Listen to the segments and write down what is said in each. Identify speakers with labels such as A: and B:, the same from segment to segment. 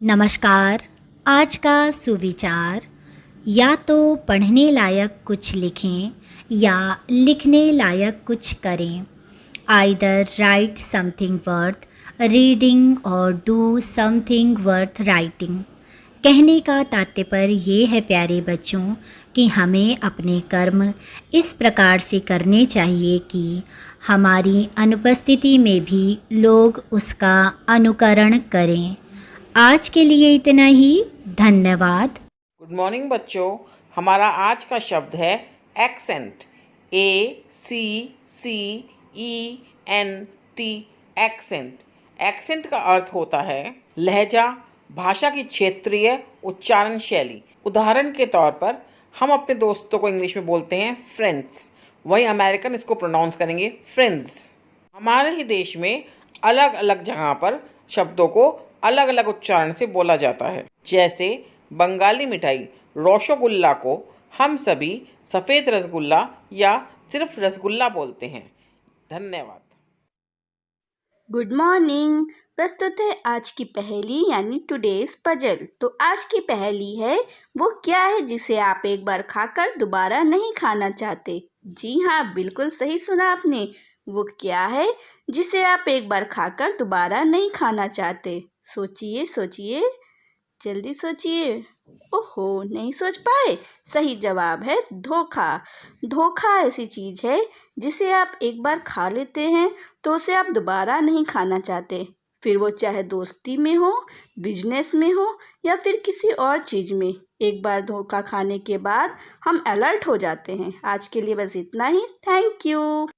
A: नमस्कार। आज का सुविचार, या तो पढ़ने लायक कुछ लिखें या लिखने लायक कुछ करें। Either right something worth reading और डू समथिंग वर्थ राइटिंग। कहने का तात्पर्य ये है प्यारे बच्चों कि हमें अपने कर्म इस प्रकार से करने चाहिए कि हमारी अनुपस्थिति में भी लोग उसका अनुकरण करें। आज के लिए इतना ही। धन्यवाद।
B: गुड मॉर्निंग बच्चों। हमारा आज का शब्द है एक्सेंट। ACCENT। एक्सेंट। एक्सेंट का अर्थ होता है लहजा, भाषा की क्षेत्रीय उच्चारण शैली। उदाहरण के तौर पर हम अपने दोस्तों को इंग्लिश में बोलते हैं फ्रेंड्स, वहीं अमेरिकन इसको प्रोनाउंस करेंगे फ्रेंड्स। हमारे ही देश में अलग अलग जगह पर शब्दों को अलग अलग उच्चारण से बोला जाता है। जैसे बंगाली मिठाई रसगुल्ला को हम सभी सफ़ेद रसगुल्ला या सिर्फ रसगुल्ला बोलते हैं। धन्यवाद।
C: Good morning. प्रस्तुत है आज की पहेली यानी टुडेज पजल। तो आज की पहेली है, वो क्या है जिसे आप एक बार खाकर दोबारा नहीं खाना चाहते? जी हाँ, बिल्कुल सही सुना आपने। वो क्या है जिसे आप एक बार खाकर दोबारा नहीं खाना चाहते? सोचिए सोचिए, जल्दी सोचिए। ओहो, नहीं सोच पाए? सही जवाब है धोखा। धोखा ऐसी चीज़ है जिसे आप एक बार खा लेते हैं तो उसे आप दोबारा नहीं खाना चाहते, फिर वो चाहे दोस्ती में हो, बिजनेस में हो या फिर किसी और चीज़ में। एक बार धोखा खाने के बाद हम अलर्ट हो जाते हैं। आज के लिए बस इतना ही। Thank you.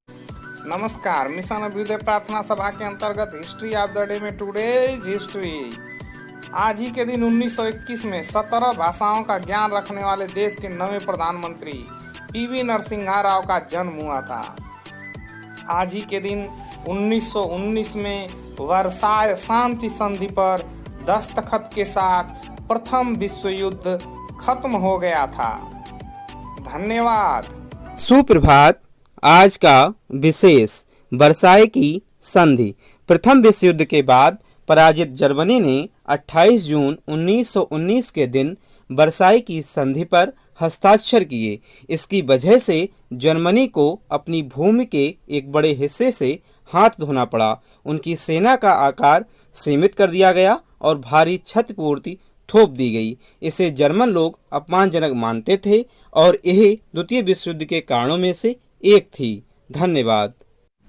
D: नमस्कार। मिशन अभ्युदय प्रार्थना सभा के अंतर्गत हिस्ट्री ऑफ द डे में टुडे इज हिस्ट्री। आज ही के दिन 1921 में 17 भाषाओं का ज्ञान रखने वाले देश के नवे प्रधानमंत्री पीवी नरसिम्हा राव का जन्म हुआ था। आज ही के दिन 1919 में वर्साय शांति संधि पर दस्तखत के साथ प्रथम विश्व युद्ध खत्म हो गया था। धन्यवाद।
E: सुप्रभात। आज का विशेष, वर्साय की संधि। प्रथम विश्व युद्ध के बाद पराजित जर्मनी ने 28 जून 1919 के दिन वर्साय की संधि पर हस्ताक्षर किए। इसकी वजह से जर्मनी को अपनी भूमि के एक बड़े हिस्से से हाथ धोना पड़ा। उनकी सेना का आकार सीमित कर दिया गया और भारी क्षतिपूर्ति थोप दी गई। इसे जर्मन लोग अपमानजनक मानते थे और यह द्वितीय विश्व युद्ध के कारणों में से एक थी। धन्यवाद।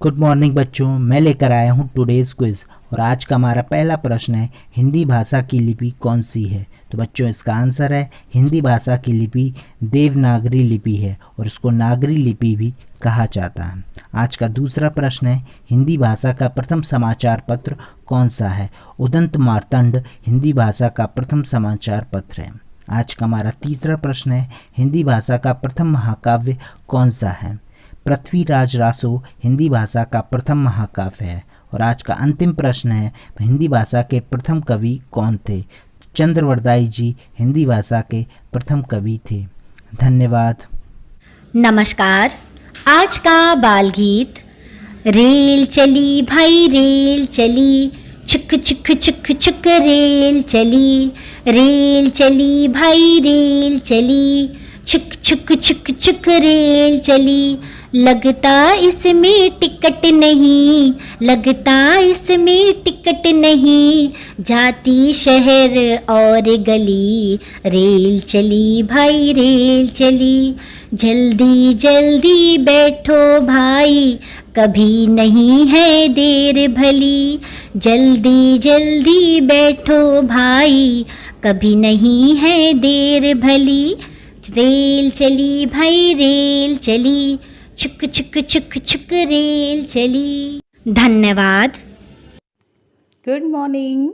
F: गुड मॉर्निंग बच्चों, मैं लेकर आया हूँ टुडेज क्विज और आज का हमारा पहला प्रश्न है, हिंदी भाषा की लिपि कौन सी है? तो बच्चों इसका आंसर है, हिंदी भाषा की लिपि देवनागरी लिपि है और इसको नागरी लिपि भी कहा जाता है। आज का दूसरा प्रश्न है, हिंदी भाषा का प्रथम समाचार पत्र कौन सा है? उदंत मार्तंड हिंदी भाषा का प्रथम समाचार पत्र है। आज का हमारा तीसरा प्रश्न है, हिंदी भाषा का प्रथम महाकाव्य कौन सा है? पृथ्वीराज रासो हिंदी भाषा का प्रथम महाकाव्य है। और आज का अंतिम प्रश्न है, हिंदी भाषा के प्रथम कवि कौन थे? चंद्रवरदाई जी हिंदी भाषा के प्रथम कवि थे। धन्यवाद।
A: नमस्कार। आज का बाल गीत, रेल चली भाई रेल चली, छुक छुक छुक छुक रेल चली, रेल चली भाई रेल चली, छुक छुक छुक छुक रेल चली। लगता इसमें टिकट नहीं, लगता इसमें टिकट नहीं, जाती शहर और गली, रेल चली भाई रेल चली। जल्दी जल्दी बैठो भाई, कभी नहीं है देर भली, जल्दी जल्दी बैठो भाई, कभी नहीं है देर भली। रेल चली भाई रेल चली, छुक छुक छुक छुक रेल चली। धन्यवाद।
G: गुड मॉर्निंग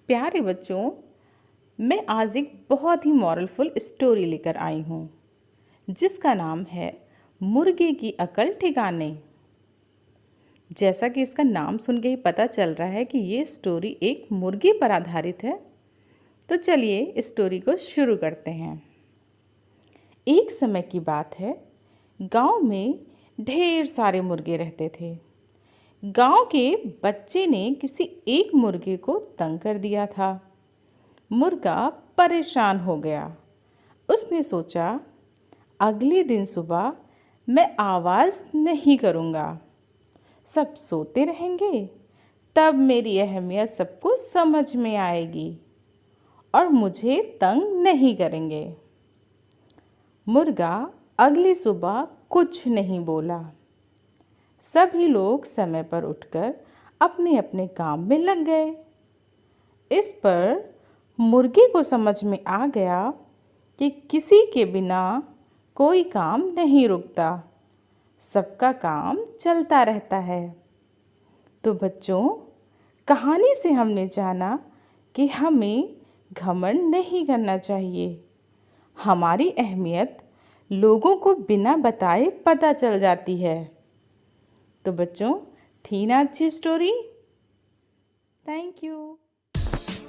G: प्यारे बच्चों, मैं आज एक बहुत ही मॉरलफुल स्टोरी लेकर आई हूँ जिसका नाम है मुर्गे की अकल ठिकाने। जैसा कि इसका नाम सुन के ही पता चल रहा है कि ये स्टोरी एक मुर्गे पर आधारित है, तो चलिए इस स्टोरी को शुरू करते हैं। एक समय की बात है, गांव में ढेर सारे मुर्गे रहते थे। गांव के बच्चे ने किसी एक मुर्गे को तंग कर दिया था। मुर्गा परेशान हो गया। उसने सोचा, अगले दिन सुबह मैं आवाज़ नहीं करूँगा, सब सोते रहेंगे, तब मेरी अहमियत सबको समझ में आएगी और मुझे तंग नहीं करेंगे। मुर्गा अगली सुबह कुछ नहीं बोला। सभी लोग समय पर उठकर अपने अपने काम में लग गए। इस पर मुर्गे को समझ में आ गया कि किसी के बिना कोई काम नहीं रुकता, सबका काम चलता रहता है। तो बच्चों, कहानी से हमने जाना कि हमें घमंड नहीं करना चाहिए। हमारी अहमियत लोगों को बिना बताए पता चल जाती है। तो बच्चों, थी ना अच्छी स्टोरी? Thank you.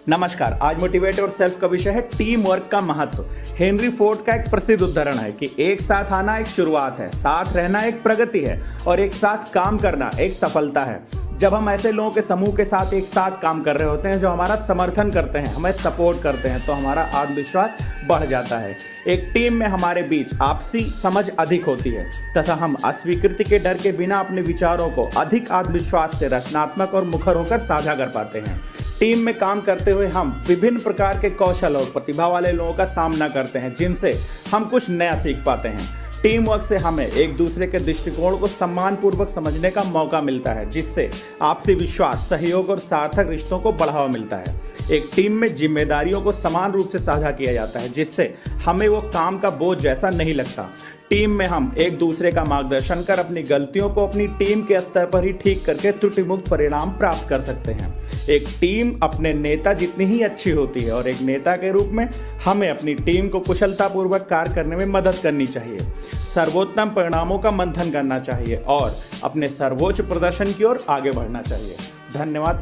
H: नमस्कार। आज मोटिवेट और सेल्फ का विषय है टीम वर्क का महत्व। हेनरी फोर्ड का एक प्रसिद्ध उदाहरण है कि एक साथ आना एक शुरुआत है, साथ रहना एक प्रगति है और एक साथ काम करना एक सफलता है। जब हम ऐसे लोगों के समूह के साथ एक साथ काम कर रहे होते हैं जो हमारा समर्थन करते हैं, हमें सपोर्ट करते हैं, तो हमारा आत्मविश्वास बढ़ जाता है। एक टीम में हमारे बीच आपसी समझ अधिक होती है तथा हम अस्वीकृति के डर के बिना अपने विचारों को अधिक आत्मविश्वास से रचनात्मक और मुखर होकर साझा कर पाते हैं। टीम में काम करते हुए हम विभिन्न प्रकार के कौशल और प्रतिभा वाले लोगों का सामना करते हैं जिनसे हम कुछ नया सीख पाते हैं। टीम वर्क से हमें एक दूसरे के दृष्टिकोण को सम्मानपूर्वक समझने का मौका मिलता है, जिससे आपसी विश्वास, सहयोग और सार्थक रिश्तों को बढ़ावा मिलता है। एक टीम में जिम्मेदारियों को समान रूप से साझा किया जाता है, जिससे हमें वो काम का बोझ जैसा नहीं लगता। टीम में हम एक दूसरे का मार्गदर्शन कर अपनी गलतियों को अपनी टीम के स्तर पर ही ठीक करके त्रुटि मुक्त परिणाम प्राप्त कर सकते हैं। एक टीम अपने नेता जितनी ही अच्छी होती है और एक नेता के रूप में हमें अपनी टीम को कुशलतापूर्वक कार्य करने में मदद करनी चाहिए, सर्वोत्तम परिणामों का मंथन करना चाहिए और अपने सर्वोच्च प्रदर्शन की ओर आगे बढ़ना चाहिए। धन्यवाद।